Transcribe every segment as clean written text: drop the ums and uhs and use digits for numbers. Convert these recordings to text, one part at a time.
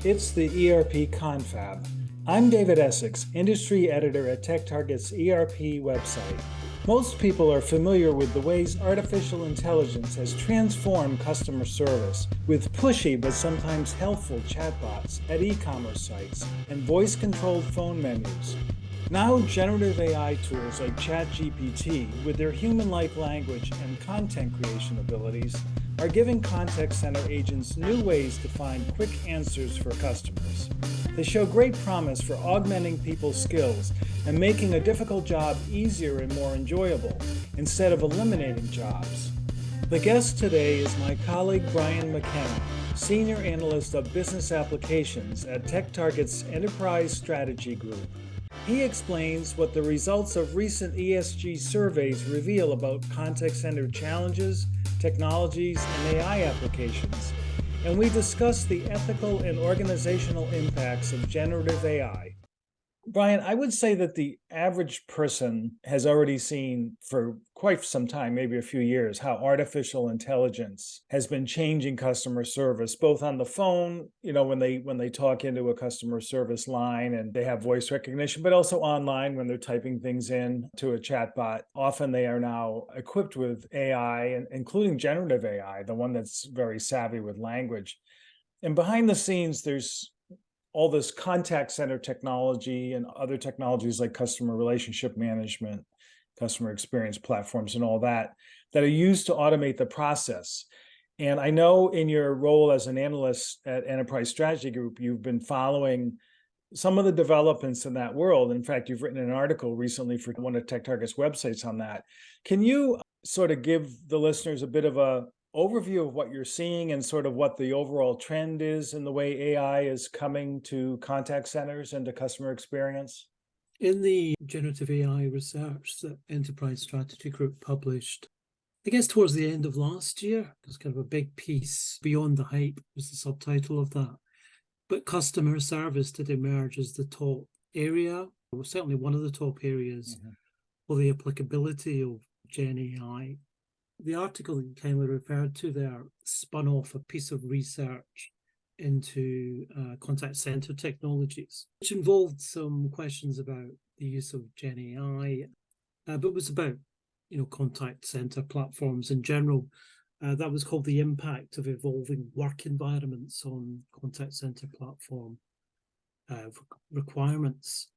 It's the ERP Confab. I'm David Essex, industry editor at TechTarget's ERP website. Most people are familiar with the ways artificial intelligence has transformed customer service with pushy but sometimes helpful chatbots at e-commerce sites and voice-controlled phone menus. Now, generative AI tools like ChatGPT, with their human-like language and content creation abilities, are giving contact center agents new ways to find quick answers for customers. They show great promise for augmenting people's skills and making a difficult job easier and more enjoyable, instead of eliminating jobs. The guest today is my colleague Brian McKenna, Senior Analyst of Business Applications at TechTarget's Enterprise Strategy Group. He explains what the results of recent ESG surveys reveal about contact center challenges, technologies, and AI applications, and we discuss the ethical and organizational impacts of generative AI. Brian, I would say that the average person has already seen for quite some time, maybe a few years, how artificial intelligence has been changing customer service, both on the phone, when they talk into a customer service line and they have voice recognition, but also online when they're typing things in to a chatbot. Often they are now equipped with AI, including generative AI, the one that's very savvy with language. And behind the scenes, there's all this contact center technology and other technologies like customer relationship management, customer experience platforms, and all that are used to automate the process. And I know in your role as an analyst at Enterprise Strategy Group, you've been following some of the developments in that world. In fact, you've written an article recently for one of TechTarget's websites on that. Can you sort of give the listeners a bit of a overview of what you're seeing and sort of what the overall trend is in the way AI is coming to contact centers and to customer experience? In the generative AI research that Enterprise Strategy Group published, I guess towards the end of last year, there's kind of a big piece, Beyond the Hype was the subtitle of that. But customer service did emerge as the top area, or certainly one of the top areas for the applicability of Gen AI. The article that you kindly referred to there spun off a piece of research into contact center technologies, which involved some questions about the use of Gen AI, but was about contact center platforms in general. That was called The Impact of Evolving Work Environments on Contact Center Platform Requirements.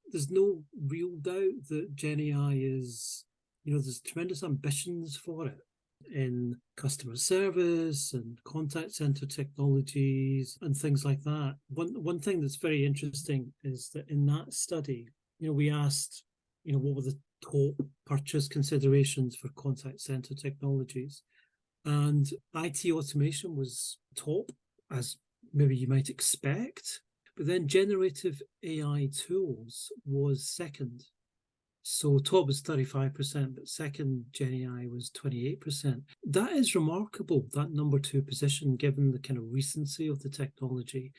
There's no real doubt that Gen AI is, there's tremendous ambitions for it in customer service and contact center technologies and things like that. One thing that's very interesting is that in that study, we asked, what were the top purchase considerations for contact center technologies? And IT automation was top, as maybe you might expect, but then generative AI tools was second. So top was 35%, but second Gen AI was 28%. That is remarkable, that number two position, given the kind of recency of the technology.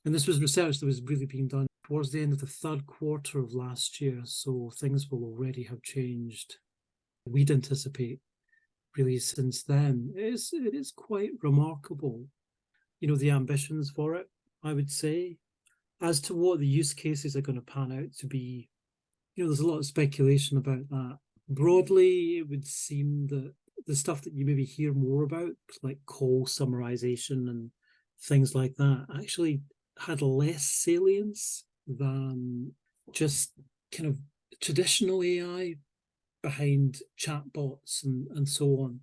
And this was research that was really being done towards the end of the third quarter of last year. So things will already have changed. We'd anticipate really since then. It is quite remarkable, the ambitions for it, I would say. As to what the use cases are going to pan out to be, there's a lot of speculation about that. Broadly, it would seem that the stuff that you maybe hear more about, like call summarization and things like that, actually had less salience than just kind of traditional AI behind chatbots and so on.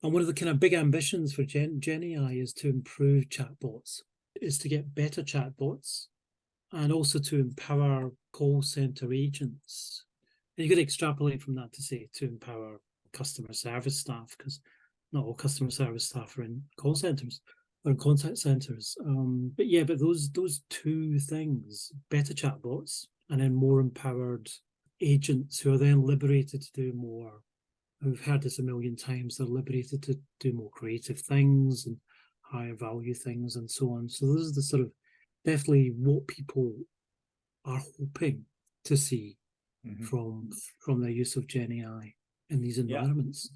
And one of the kind of big ambitions for Gen AI is to improve chatbots, is to get better chatbots, and also to empower call center agents. And you could extrapolate from that to say to empower customer service staff, because not all customer service staff are in call centers or in contact centers. But those two things, better chatbots and then more empowered agents who are then liberated to do more. We've heard this a million times, they're liberated to do more creative things and higher value things and so on. So those are the sort of definitely what people are hoping to see from their use of Gen AI in these environments.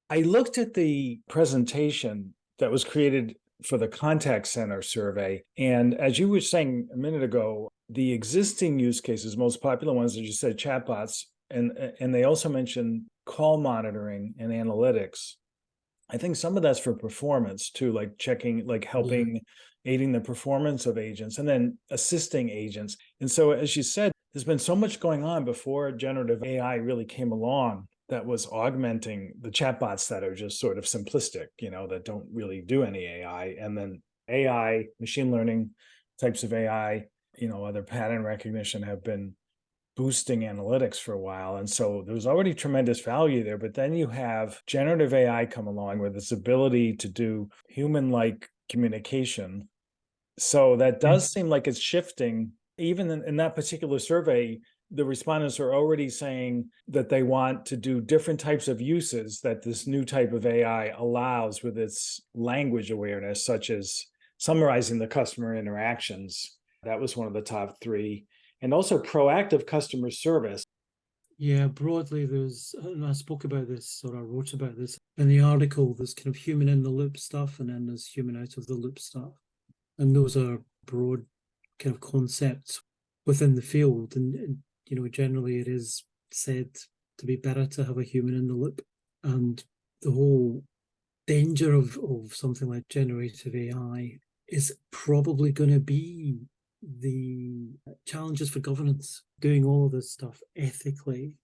I looked at the presentation that was created for the contact center survey. And as you were saying a minute ago, the existing use cases, most popular ones, as you said, chatbots, and they also mentioned call monitoring and analytics. I think some of that's for performance too, like checking, like helping, aiding the performance of agents and then assisting agents. And so, as you said, there's been so much going on before generative AI really came along that was augmenting the chatbots that are just sort of simplistic, that don't really do any AI. And then AI, machine learning types of AI, other pattern recognition have been boosting analytics for a while. And so there was already tremendous value there. But then you have generative AI come along with its ability to do human-like communication. So that does seem like it's shifting. Even in that particular survey, the respondents are already saying that they want to do different types of uses that this new type of AI allows with its language awareness, such as summarizing the customer interactions. That was one of the top three. And also proactive customer service. Yeah, broadly, and I spoke about this, or I wrote about this in the article, there's kind of human in the loop stuff, and then there's human out of the loop stuff. And those are broad kind of concepts within the field. And generally it is said to be better to have a human in the loop. And the whole danger of something like generative AI is probably going to be the challenges for governance, doing all of this stuff ethically.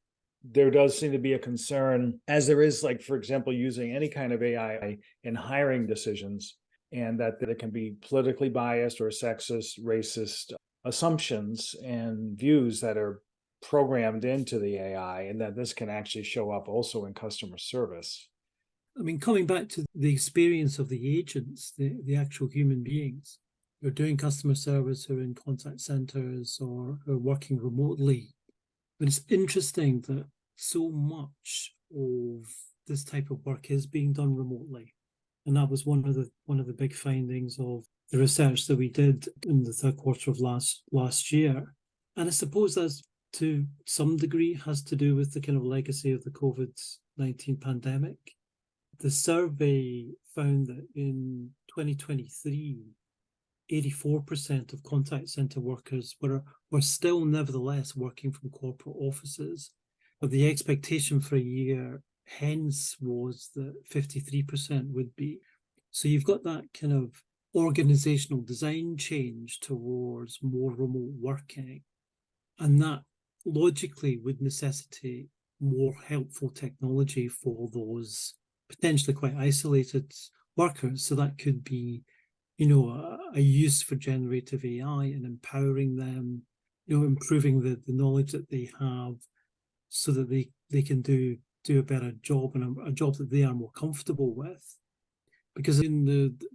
There does seem to be a concern, as there is, like, for example, using any kind of AI in hiring decisions, and that it can be politically biased or sexist, racist assumptions and views that are programmed into the AI, and that this can actually show up also in customer service. I mean, coming back to the experience of the agents, the actual human beings who are doing customer service, who are in contact centers or who are working remotely. But it's interesting that so much of this type of work is being done remotely. And that was one of the big findings of the research that we did in the third quarter of last year. And I suppose that's to some degree has to do with the kind of legacy of the COVID-19 pandemic. The survey found that in 2023, 84% of contact center workers were still nevertheless working from corporate offices. But the expectation for a year hence was that 53% would be. So you've got that kind of organizational design change towards more remote working. And that logically would necessitate more helpful technology for those potentially quite isolated workers. So that could be a use for generative AI and empowering them, improving the knowledge that they have so that they can do a better job and a job that they are more comfortable with. Because in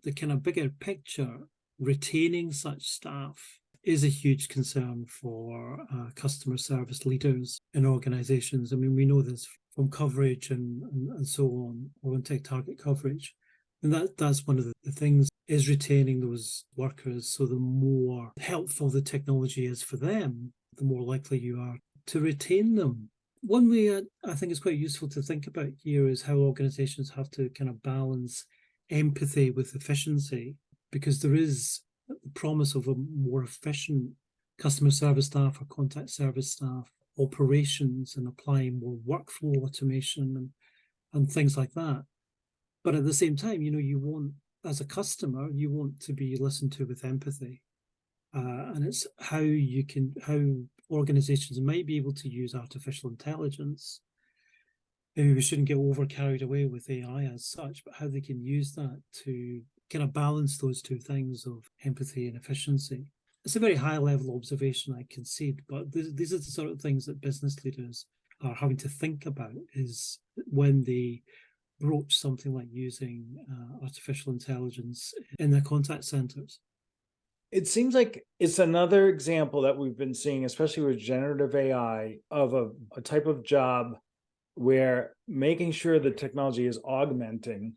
the kind of bigger picture, retaining such staff is a huge concern for customer service leaders in organizations. I mean, we know this from coverage and so on, or in TechTarget coverage. And that's one of the things, is retaining those workers. So the more helpful the technology is for them, the more likely you are to retain them. One way I think is quite useful to think about here is how organizations have to kind of balance empathy with efficiency, because there is the promise of a more efficient customer service staff or contact service staff operations and applying more workflow automation and things like that. But at the same time, you want, as a customer, you want to be listened to with empathy. And it's how organizations might be able to use artificial intelligence. Maybe we shouldn't get over carried away with AI as such, but how they can use that to kind of balance those two things of empathy and efficiency. It's a very high level observation, I concede, but these are the sort of things that business leaders are having to think about, is when they broach something like using artificial intelligence in their contact centers. It seems like it's another example that we've been seeing, especially with generative AI, of a type of job where making sure the technology is augmenting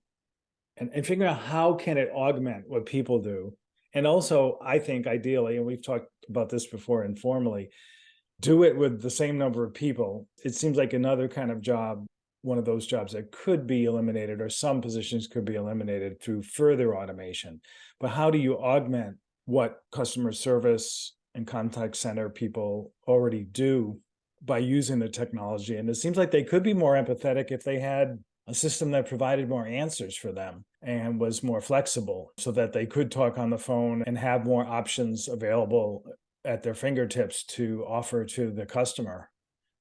and figuring out how can it augment what people do. And also, I think ideally, and we've talked about this before informally, do it with the same number of people. It seems like another kind of job one of those jobs that could be eliminated, or some positions could be eliminated through further automation. But how do you augment what customer service and contact center people already do by using the technology? And it seems like they could be more empathetic if they had a system that provided more answers for them and was more flexible, so that they could talk on the phone and have more options available at their fingertips to offer to the customer.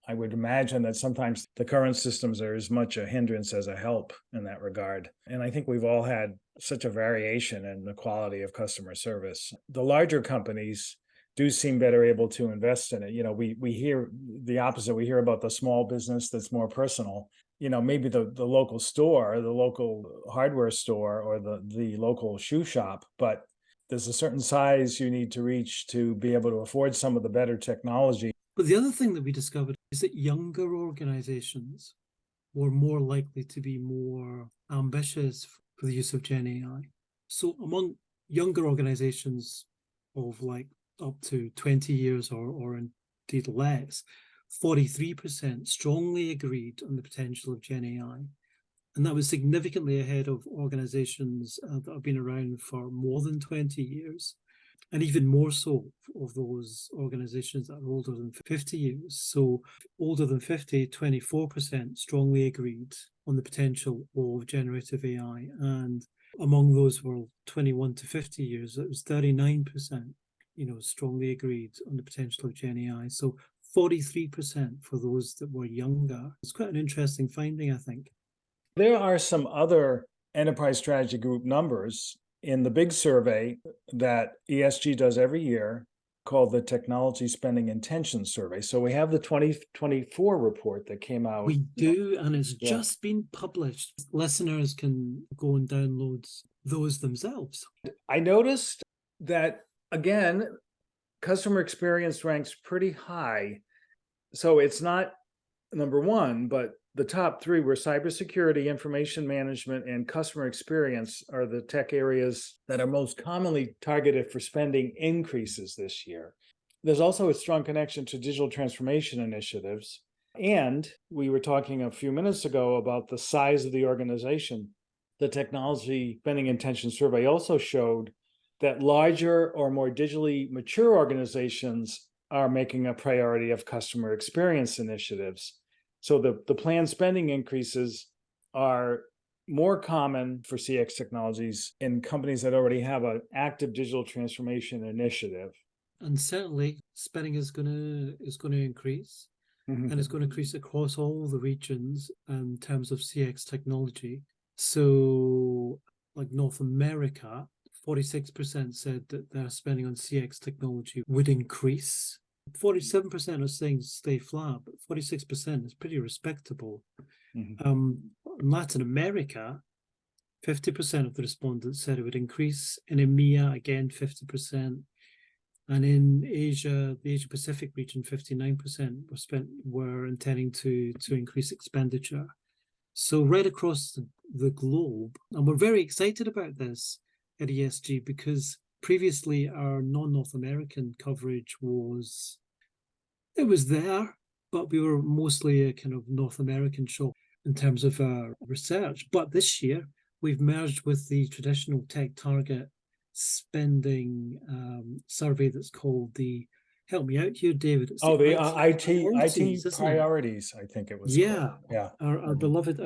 I would imagine that sometimes the current systems are as much a hindrance as a help in that regard. And I think we've all had such a variation in the quality of customer service. The larger companies do seem better able to invest in it. We hear the opposite. We hear about the small business that's more personal. Maybe the local store, the local hardware store, or the local shoe shop, but there's a certain size you need to reach to be able to afford some of the better technology. But the other thing that we discovered is that younger organizations were more likely to be more ambitious for the use of Gen AI. So among younger organizations of like up to 20 years or indeed less, 43% strongly agreed on the potential of Gen AI. And that was significantly ahead of organizations that have been around for more than 20 years, and even more so of those organizations that are older than 50 years. So older than 50, 24% strongly agreed on the potential of generative AI. And among those were 21 to 50 years, it was 39%, strongly agreed on the potential of Gen AI. So 43% for those that were younger. It's quite an interesting finding, I think. There are some other enterprise strategy group numbers in the big survey that ESG does every year, called the Technology Spending Intention Survey. So we have the 2024 report that came out. We do, and it's just been published. Listeners can go and download those themselves. I noticed that, again, customer experience ranks pretty high. So it's not number one, but the top three were cybersecurity, information management, and customer experience are the tech areas that are most commonly targeted for spending increases this year. There's also a strong connection to digital transformation initiatives. And we were talking a few minutes ago about the size of the organization. The Technology Spending Intention Survey also showed that larger or more digitally mature organizations are making a priority of customer experience initiatives. So the planned spending increases are more common for CX technologies in companies that already have an active digital transformation initiative. And certainly spending is going to increase, and it's going to increase across all the regions in terms of CX technology. So like North America, 46% said that their spending on CX technology would increase. 47% are saying stay flat, but 46% is pretty respectable. In Latin America, 50% of the respondents said it would increase. In EMEA, again, 50%. And in Asia, the Asia Pacific region, 59% were intending to increase expenditure. So right across the globe, and we're very excited about this at ESG because previously our non-North American coverage was there, but we were mostly a kind of North American shop in terms of our research. But this year, we've merged with the traditional TechTarget spending survey that's called the, help me out here, David. It's the IT priorities, I think it was. Yeah, called. Yeah. Our beloved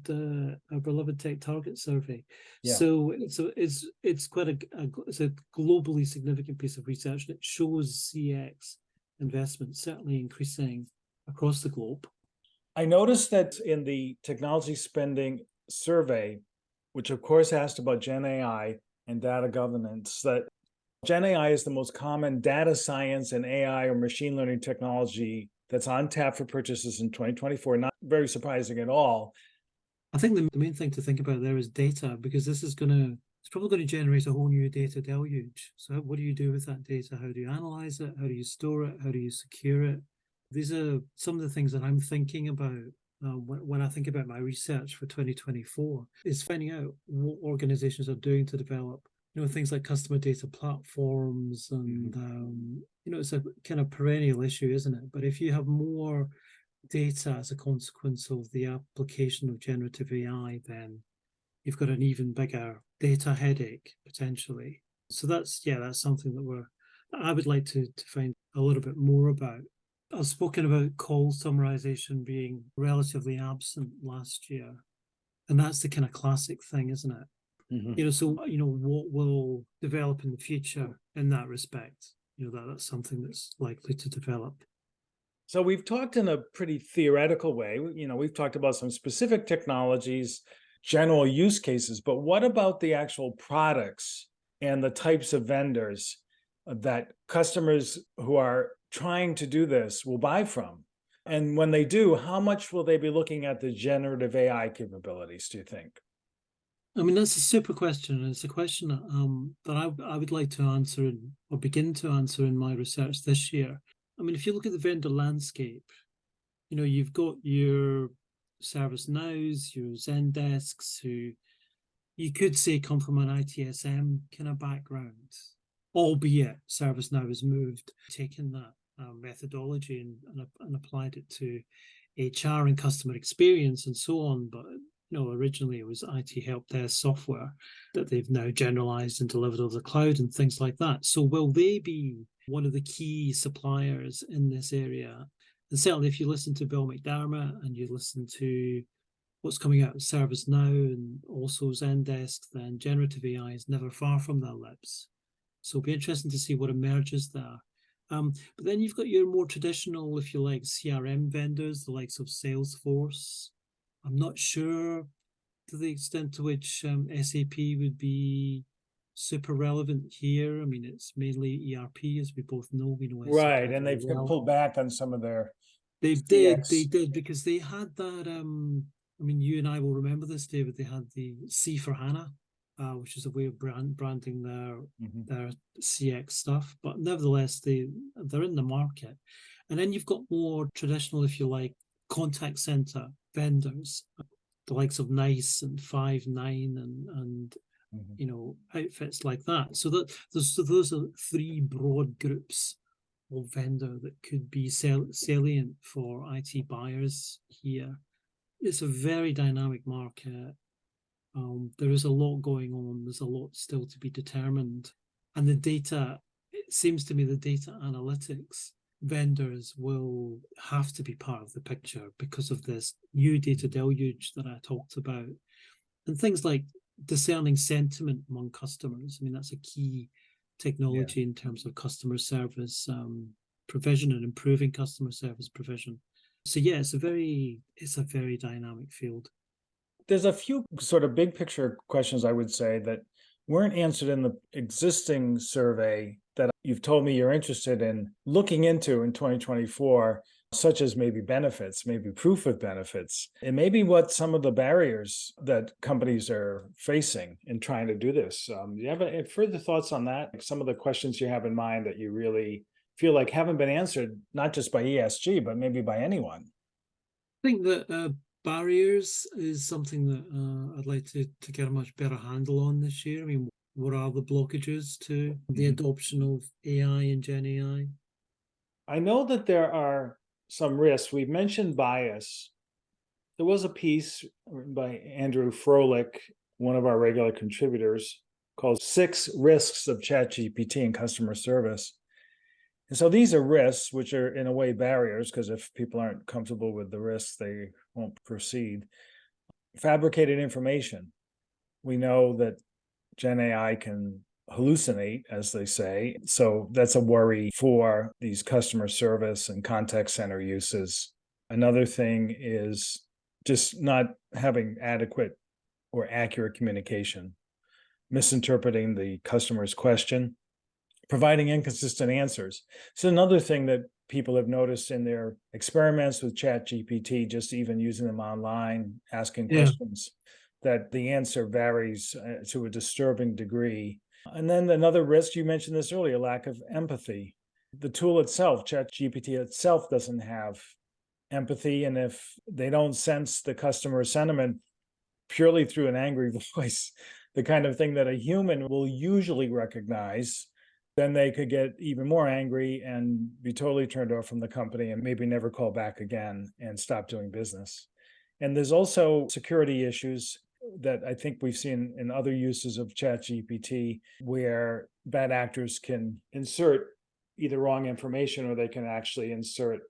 TechTarget survey. Yeah. So it's quite it's a globally significant piece of research that shows CX investment certainly increasing across the globe. I noticed that in the technology spending survey, which of course asked about Gen AI and data governance, that Gen AI is the most common data science and AI or machine learning technology that's on tap for purchases in 2024. Not very surprising at all. I think the main thing to think about there is data, because it's probably going to generate a whole new data deluge. So what do you do with that data? How do you analyze it? How do you store it? How do you secure it? These are some of the things that I'm thinking about when I think about my research for 2024, is finding out what organizations are doing to develop, things like customer data platforms. And, it's a kind of perennial issue, isn't it? But if you have more data as a consequence of the application of generative AI, then you've got an even bigger data headache potentially. So that's something that I would like to find a little bit more about. I've spoken about call summarization being relatively absent last year, and that's the kind of classic thing, isn't it? So what will develop in the future in that respect? That's something that's likely to develop. So we've talked in a pretty theoretical way. We've talked about some specific technologies, general use cases, but what about the actual products and the types of vendors that customers who are trying to do this will buy from? And when they do, how much will they be looking at the generative AI capabilities, do you think? I mean, that's a super question, and it's a question that I would like to answer or begin to answer in my research this year. I mean, if you look at the vendor landscape, you've got your ServiceNows, your Zendesks, who you could say come from an ITSM kind of background, albeit ServiceNow has moved, taken that methodology and applied it to HR and customer experience and so on. But originally it was IT help desk software that they've now generalized and delivered over the cloud and things like that. So will they be one of the key suppliers in this area? And certainly if you listen to Bill McDermott and you listen to what's coming out of ServiceNow and also Zendesk, then generative AI is never far from their lips. So it'll be interesting to see what emerges there. But then you've got your more traditional, if you like, CRM vendors, the likes of Salesforce. I'm not sure to the extent to which SAP would be super relevant here. I mean, it's mainly ERP, as we both know. We know SAP Right, and they've pulled back on some of their They CX. did, because they had that. I mean, you and I will remember this, David. They had the C for HANA, which is a way of branding their CX stuff. But nevertheless, they're in the market. And then you've got more traditional, if you like, contact center vendors, the likes of Nice and Five9 and outfits like that. So those are three broad groups of vendor that could be salient for IT buyers here. It's a very dynamic market. There is a lot going on. There's a lot still to be determined. And it seems to me the data analytics vendors will have to be part of the picture because of this new data deluge that I talked about. And things like discerning sentiment among customers. I mean, that's a key technology in terms of customer service provision and improving customer service provision. So yeah, it's a very dynamic field. There's a few sort of big picture questions I would say that weren't answered in the existing survey that you've told me you're interested in looking into in 2024, such as maybe benefits, maybe proof of benefits, and maybe what some of the barriers that companies are facing in trying to do this. Do you have any further thoughts on that? Like some of the questions you have in mind that you really feel like haven't been answered, not just by ESG, but maybe by anyone? I think that barriers is something that I'd like to get a much better handle on this year. I mean, what are the blockages to the adoption of AI and Gen AI? I know that there are some risks. We've mentioned bias. There was a piece written by Andrew Froelich, one of our regular contributors, called Six Risks of ChatGPT in Customer Service. And so these are risks, which are in a way barriers, because if people aren't comfortable with the risks, they won't proceed. Fabricated information. We know that Gen AI can hallucinate, as they say. So that's a worry for these customer service and contact center uses. Another thing is just not having adequate or accurate communication, misinterpreting the customer's question, providing inconsistent answers. So another thing that people have noticed in their experiments with ChatGPT, just even using them online, asking questions, that the answer varies to a disturbing degree. And then another risk, you mentioned this earlier, lack of empathy. The tool itself, ChatGPT itself, doesn't have empathy. And if they don't sense the customer sentiment purely through an angry voice, the kind of thing that a human will usually recognize, then they could get even more angry and be totally turned off from the company and maybe never call back again and stop doing business. And there's also security issues that I think we've seen in other uses of ChatGPT, where bad actors can insert either wrong information or they can actually insert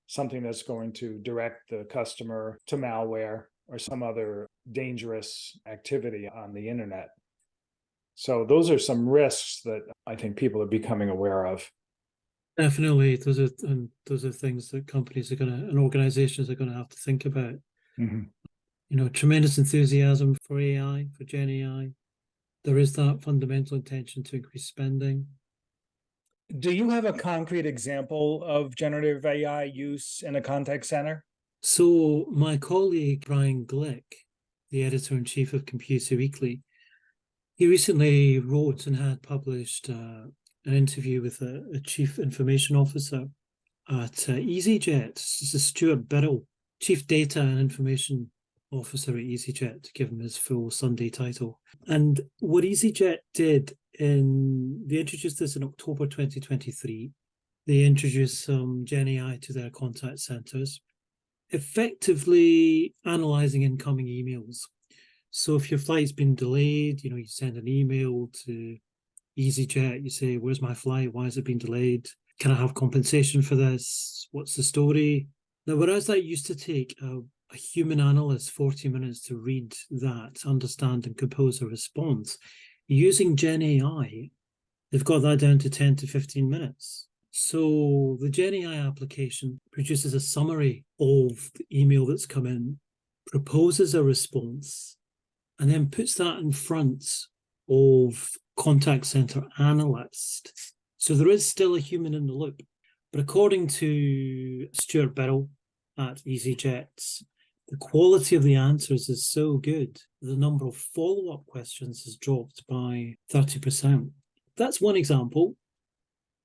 something that's going to direct the customer to malware or some other dangerous activity on the internet. So those are some risks that I think people are becoming aware of. Definitely, those are things that companies are going to and organizations are going to have to think about. Mm-hmm. Tremendous enthusiasm for AI, for Gen AI. There is that fundamental intention to increase spending. Do you have a concrete example of generative AI use in a contact center? So my colleague, Brian Glick, the editor-in-chief of ComputerWeekly, he recently wrote and had published an interview with a chief information officer at EasyJet. This is Stuart Biddle, chief data and information officer at EasyJet, to give him his full Sunday title. And what EasyJet did they introduced this in October 2023. They introduced some Gen AI to their contact centers, effectively analyzing incoming emails. So if your flight's been delayed, you send an email to EasyJet, you say, where's my flight? Why has it been delayed? Can I have compensation for this? What's the story? Now, whereas that used to take a human analyst 40 minutes to read that, understand and compose a response, using Gen AI, they've got that down to 10 to 15 minutes. So the Gen AI application produces a summary of the email that's come in, proposes a response, and then puts that in front of contact center analyst. So there is still a human in the loop. But according to Stuart Biddle at EasyJet, the quality of the answers is so good, the number of follow-up questions has dropped by 30%. That's one example.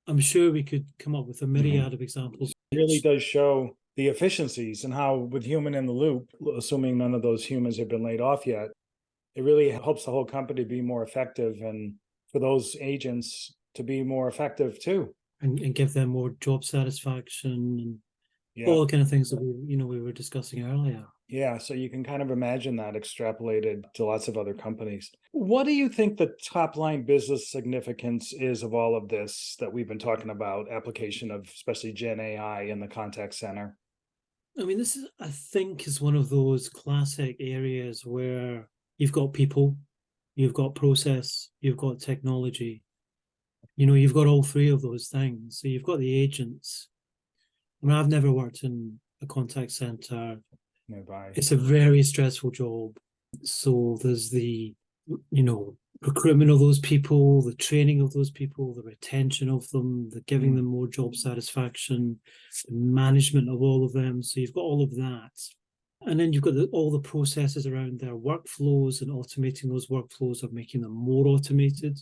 I'm sure we could come up with a myriad of examples. It really does show the efficiencies and how, with human in the loop, assuming none of those humans have been laid off yet, it really helps the whole company be more effective and for those agents to be more effective too. And give them more job satisfaction and all the kind of things that we were discussing earlier. Yeah, so you can kind of imagine that extrapolated to lots of other companies. What do you think the top line business significance is of all of this that we've been talking about, application of especially Gen AI in the contact center? I mean, this is, I think, is one of those classic areas where you've got people, you've got process, you've got technology. You've got all three of those things. So you've got the agents. I mean, I've never worked in a contact center. Nearby. It's a very stressful job. So there's the, recruitment of those people, the training of those people, the retention of them, the giving them more job satisfaction, the management of all of them. So you've got all of that. And then you've got all the processes around their workflows and automating those workflows or making them more automated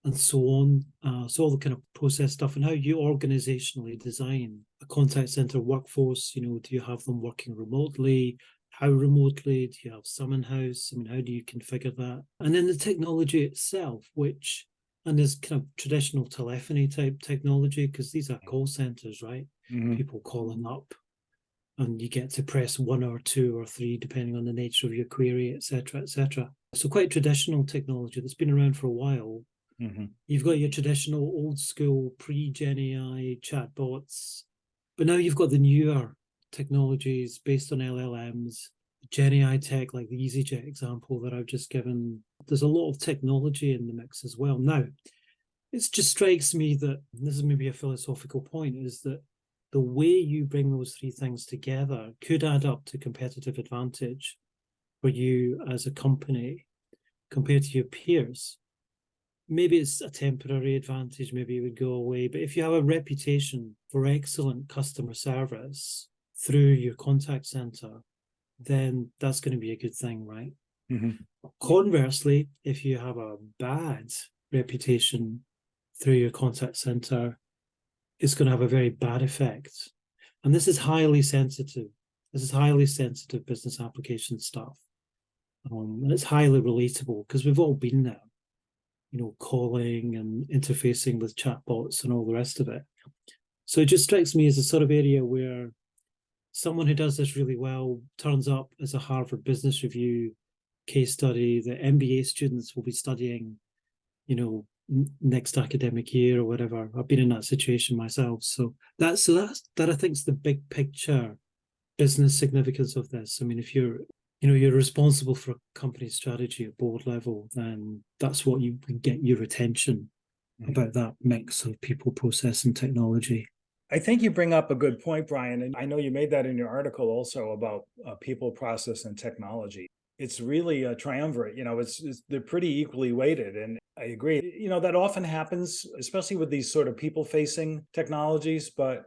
and so on. So all the kind of process stuff and how you organizationally design a contact center workforce. Do you have them working remotely? How remotely? Do you have some in-house? I mean, how do you configure that? And then the technology itself, and there's kind of traditional telephony type technology, because these are call centers, right? Mm-hmm. People calling up, and you get to press 1 or 2 or 3, depending on the nature of your query, etc., etc. So quite traditional technology that's been around for a while. Mm-hmm. You've got your traditional old school pre-Gen AI chatbots, but now you've got the newer technologies based on LLMs, Gen AI tech, like the EasyJet example that I've just given. There's a lot of technology in the mix as well. Now, it just strikes me that, this is maybe a philosophical point, is that the way you bring those three things together could add up to competitive advantage for you as a company compared to your peers. Maybe it's a temporary advantage, maybe it would go away. But if you have a reputation for excellent customer service through your contact center, then that's going to be a good thing, right? Mm-hmm. Conversely, if you have a bad reputation through your contact center, it's going to have a very bad effect. And this is highly sensitive. This is highly sensitive business application stuff. And it's highly relatable because we've all been there. calling and interfacing with chatbots and all the rest of it. So it just strikes me as a sort of area where someone who does this really well turns up as a Harvard Business Review case study. The MBA students will be studying, next academic year or whatever. I've been in that situation myself. So that I think is the big picture business significance of this. I mean, if you're responsible for a company strategy at board level, then that's what you can get your attention about that mix of people, process, and technology. I think you bring up a good point, Brian, and I know you made that in your article also about people, process, and technology. It's really a triumvirate. They're pretty equally weighted, and I agree. That often happens, especially with these sort of people-facing technologies. But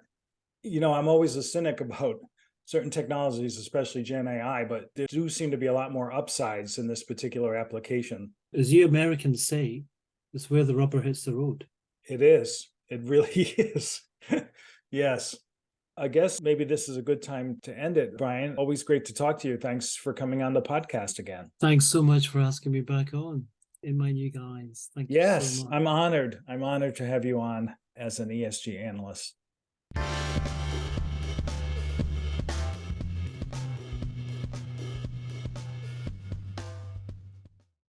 I'm always a cynic about certain technologies, especially Gen AI. But there do seem to be a lot more upsides in this particular application. As you Americans say, it's where the rubber hits the road. It is. It really is. Yes. I guess maybe this is a good time to end it. Brian, always great to talk to you. Thanks for coming on the podcast again. Thanks so much for asking me back on in my new guise. Thank you so much. Yes, I'm honored. I'm honored to have you on as an ESG analyst.